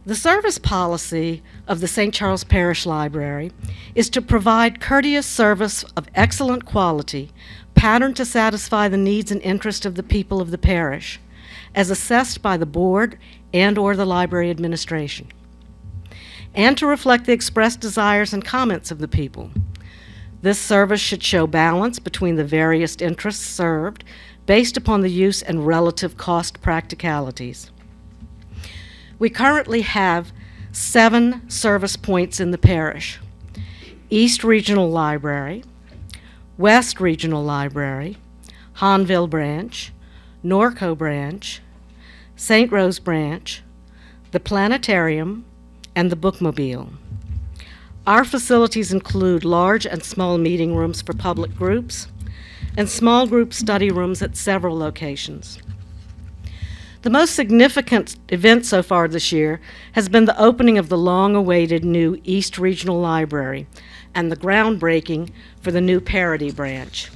The service policy of the St. Charles Parish Library is to provide courteous service of excellent quality, patterned to satisfy the needs and interests of the people of the parish, as assessed by the board and/or the library administration, and to reflect the expressed desires and comments of the people. This service should show balance between the various interests served based upon the use and relative cost practicalities. We currently have 7 service points in the parish: East Regional Library, West Regional Library, Hanville Branch, Norco Branch, St. Rose Branch, the Planetarium, and the Bookmobile. Our facilities include large and small meeting rooms for public groups and small group study rooms at several locations. The most significant event so far this year has been the opening of the long-awaited new East Regional Library and the groundbreaking for the new Parody Branch.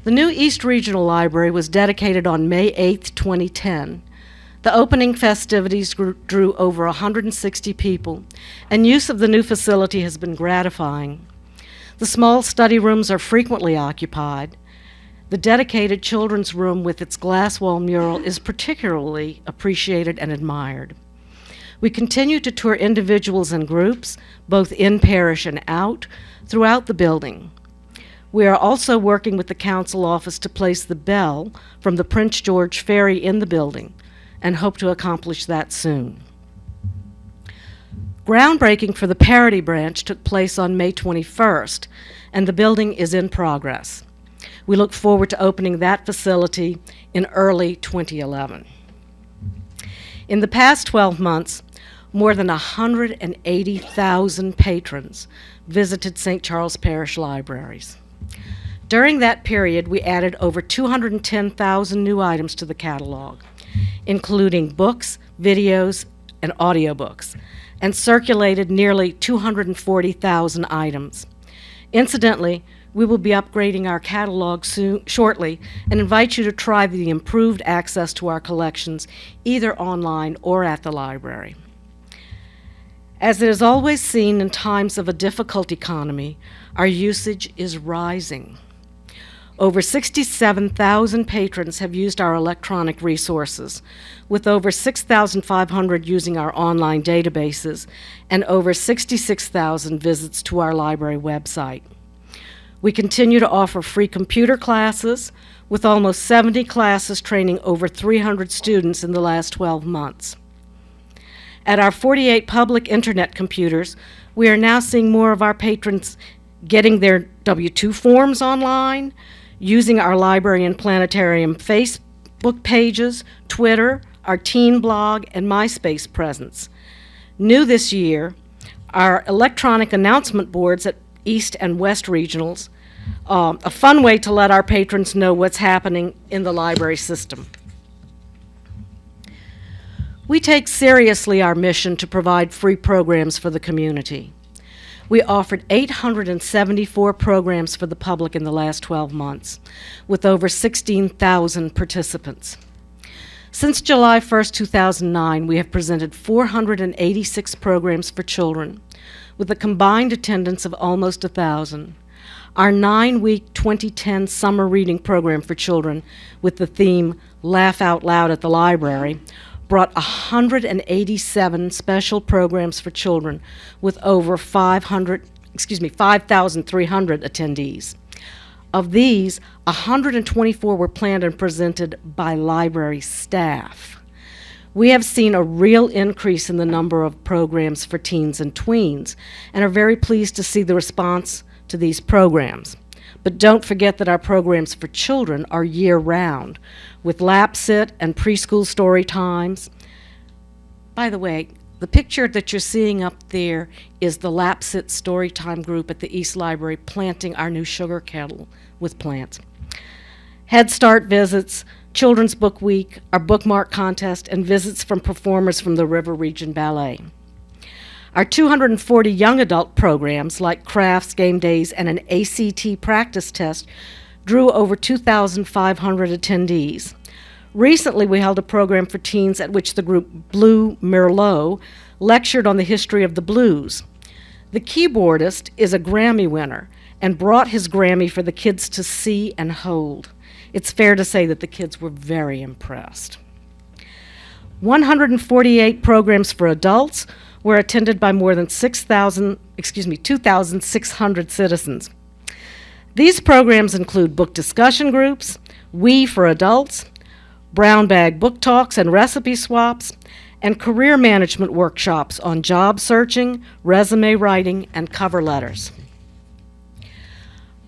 The new East Regional Library was dedicated on May 8, 2010. The opening festivities drew over 160 people, and use of the new facility has been gratifying. The small study rooms are frequently occupied. The dedicated children's room with its glass wall mural is particularly appreciated and admired. We continue to tour individuals and groups, both in parish and out, throughout the building. We are also working with the council office to place the bell from the Prince George Ferry in the building, and hope to accomplish that soon. Groundbreaking for the Parody Branch took place on May 21st, and the building is in progress. We look forward to opening that facility in early 2011. In the past 12 months, more than 180,000 patrons visited St. Charles Parish Libraries. During that period, we added over 210,000 new items to the catalog, including books, videos, and audiobooks, and circulated nearly 240,000 items. Incidentally, we will be upgrading our catalog shortly and invite you to try the improved access to our collections either online or at the library. As it is always seen in times of a difficult economy, our usage is rising. Over 67,000 patrons have used our electronic resources, with over 6,500 using our online databases and over 66,000 visits to our library website. We continue to offer free computer classes, with almost 70 classes training over 300 students in the last 12 months. At our 48 public internet computers, we are now seeing more of our patrons getting their W-2 forms online, using our library and planetarium Facebook pages, Twitter, our teen blog, and MySpace presence. New this year, our electronic announcement boards at East and West Regionals, a fun way to let our patrons know what's happening in the library system. We take seriously our mission to provide free programs for the community. We offered 874 programs for the public in the last 12 months, with over 16,000 participants. Since July 1st, 2009, we have presented 486 programs for children, with a combined attendance of almost 1,000. Our 9-week 2010 summer reading program for children, with the theme Laugh Out Loud at the Library, brought 187 special programs for children with over 5,300 attendees. Of these, 124 were planned and presented by library staff. We have seen a real increase in the number of programs for teens and tweens and are very pleased to see the response to these programs. But don't forget that our programs for children are year-round, with lap sit and preschool story times. By the way, the picture that you're seeing up there is the lap sit story time group at the East Library planting our new sugar kettle with plants. Head Start visits, Children's Book Week, our bookmark contest, and visits from performers from the River Region Ballet. Our 240 young adult programs, like crafts, game days, and an ACT practice test, drew over 2,500 attendees. Recently, we held a program for teens at which the group Blue Merlot lectured on the history of the blues. The keyboardist is a Grammy winner and brought his Grammy for the kids to see and hold. It's fair to say that the kids were very impressed. 148 programs for adults were attended by more than 2,600 citizens. These programs include book discussion groups, We for Adults, brown bag book talks and recipe swaps, and career management workshops on job searching, resume writing, and cover letters.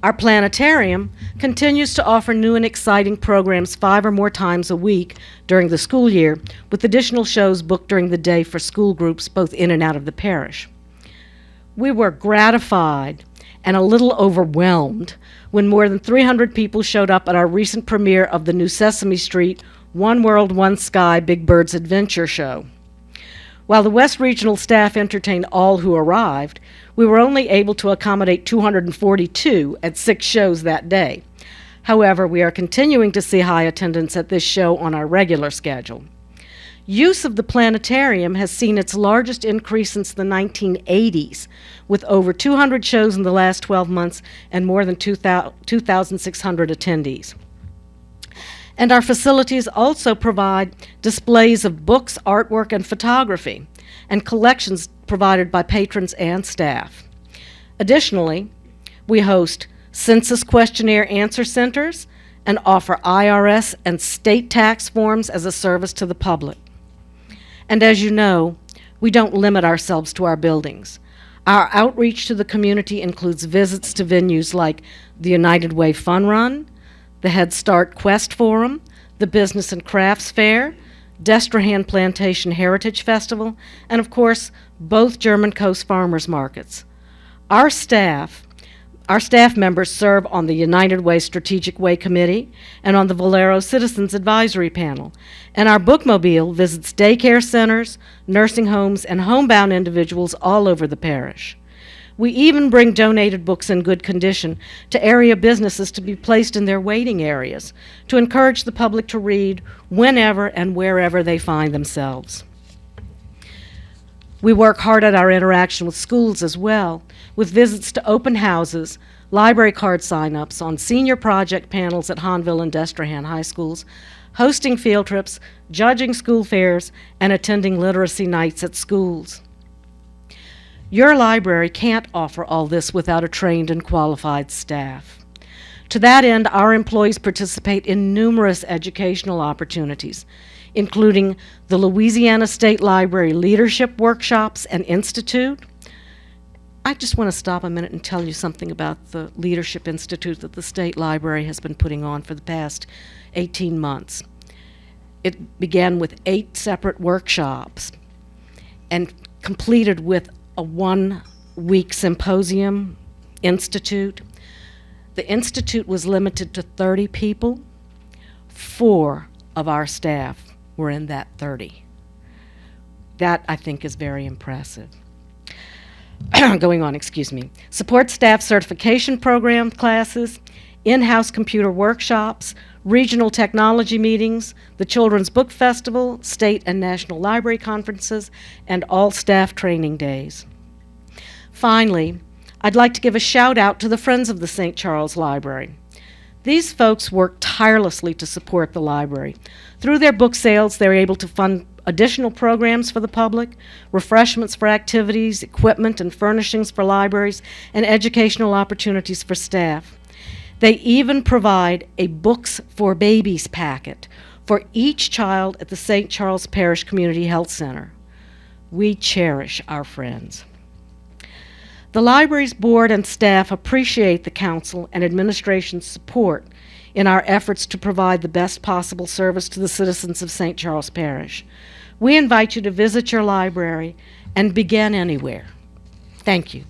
Our planetarium continues to offer new and exciting programs 5 or more times a week during the school year, with additional shows booked during the day for school groups both in and out of the parish. We were gratified and a little overwhelmed when more than 300 people showed up at our recent premiere of the new Sesame Street One World, One Sky Big Bird's Adventure show. While the West Regional staff entertained all who arrived, we were only able to accommodate 242 at 6 shows that day. However, we are continuing to see high attendance at this show on our regular schedule. Use of the planetarium has seen its largest increase since the 1980s, with over 200 shows in the last 12 months and more than 2,600 attendees. And our facilities also provide displays of books, artwork, and photography, and collections provided by patrons and staff. Additionally, we host census questionnaire answer centers and offer IRS and state tax forms as a service to the public. And as you know, we don't limit ourselves to our buildings. Our outreach to the community includes visits to venues like the United Way Fun Run, the Head Start Quest Forum, the Business and Crafts Fair, Destrehan Plantation Heritage Festival, and of course, both German Coast Farmers Markets. Our staff members serve on the United Way Strategic Way Committee and on the Valero Citizens Advisory Panel, and our bookmobile visits daycare centers, nursing homes, and homebound individuals all over the parish. We even bring donated books in good condition to area businesses to be placed in their waiting areas to encourage the public to read whenever and wherever they find themselves. We work hard at our interaction with schools as well, with visits to open houses, library card sign-ups, on senior project panels at Hahnville and Destrehan high schools, hosting field trips, judging school fairs, and attending literacy nights at schools. Your library can't offer all this without a trained and qualified staff. To that end, our employees participate in numerous educational opportunities, including the Louisiana State Library Leadership Workshops and Institute. I just want to stop a minute and tell you something about the Leadership Institute that the State Library has been putting on for the past 18 months. It began with 8 separate workshops and completed with a 1-week symposium institute. The institute was limited to 30 people. 4 of our staff were in that 30. That, I think, is very impressive. Going on, excuse me. Support staff certification program classes, in-house computer workshops, regional technology meetings, the Children's Book Festival, state and national library conferences, and all staff training days. Finally, I'd like to give a shout out to the Friends of the St. Charles Library. These folks work tirelessly to support the library. Through their book sales, they're able to fund additional programs for the public, refreshments for activities, equipment and furnishings for libraries, and educational opportunities for staff. They even provide a Books for Babies packet for each child at the St. Charles Parish Community Health Center. We cherish our friends. The library's board and staff appreciate the council and administration's support in our efforts to provide the best possible service to the citizens of St. Charles Parish. We invite you to visit your library and begin anywhere. Thank you.